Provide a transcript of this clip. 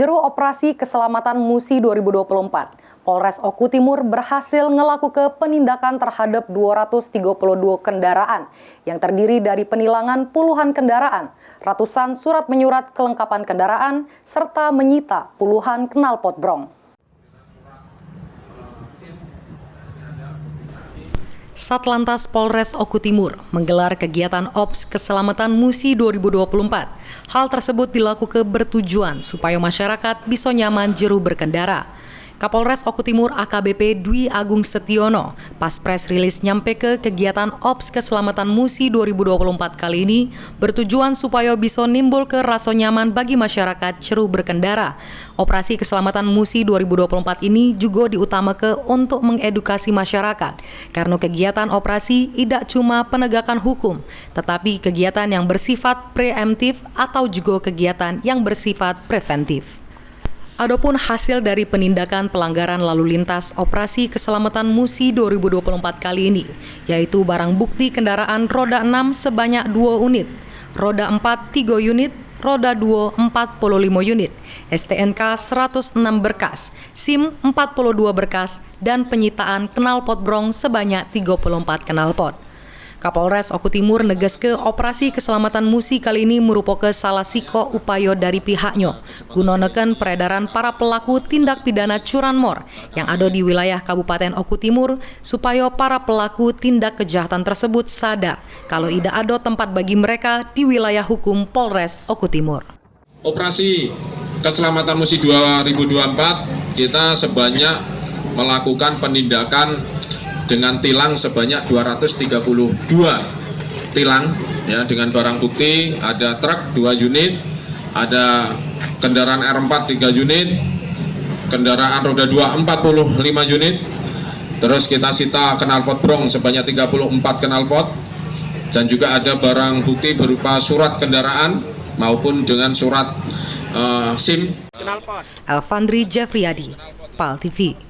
Juru Operasi Keselamatan Musi 2024, Polres Oku Timur berhasil melakukan penindakan terhadap 232 kendaraan yang terdiri dari penilangan puluhan kendaraan, ratusan surat menyurat kelengkapan kendaraan, serta menyita puluhan knalpot brong. Satlantas Polres Oku Timur menggelar kegiatan Ops Keselamatan Musi 2024. Hal tersebut dilakukan bertujuan supaya masyarakat bisa nyaman jero berkendara. Kapolres Oku Timur AKBP Dwi Agung Setiono pas press release nyampe ke kegiatan Ops Keselamatan Musi 2024 kali ini bertujuan supaya bisa nimbul ke rasa nyaman bagi masyarakat jero berkendara. Operasi Keselamatan Musi 2024 ini juga diutamakan untuk mengedukasi masyarakat karena kegiatan operasi tidak cuma penegakan hukum tetapi kegiatan yang bersifat preemptif atau juga kegiatan yang bersifat preventif. Adapun hasil dari penindakan pelanggaran lalu lintas Operasi Keselamatan Musi 2024 kali ini, yaitu barang bukti kendaraan roda 6 sebanyak 2 unit, roda 4 3 unit, roda 2 45 unit, STNK 106 berkas, SIM 42 berkas, dan penyitaan knalpot brong sebanyak 34 knalpot. Kapolres Oku Timur negaske operasi keselamatan Musi kali ini merupakan salah siko upaya dari pihaknya guna neken peredaran para pelaku tindak pidana curanmor yang ada di wilayah Kabupaten Oku Timur supaya para pelaku tindak kejahatan tersebut sadar kalau tidak ada tempat bagi mereka di wilayah hukum Polres Oku Timur. Operasi Keselamatan Musi 2024 kita sebanyak melakukan penindakan dengan tilang sebanyak 232 tilang ya, dengan barang bukti ada truk 2 unit, ada kendaraan R4 3 unit, kendaraan roda 2 45 unit. Terus kita sita knalpot brong sebanyak 34 knalpot dan juga ada barang bukti berupa surat kendaraan maupun dengan surat SIM. Elfandri Jeffriyadi, PAL TV.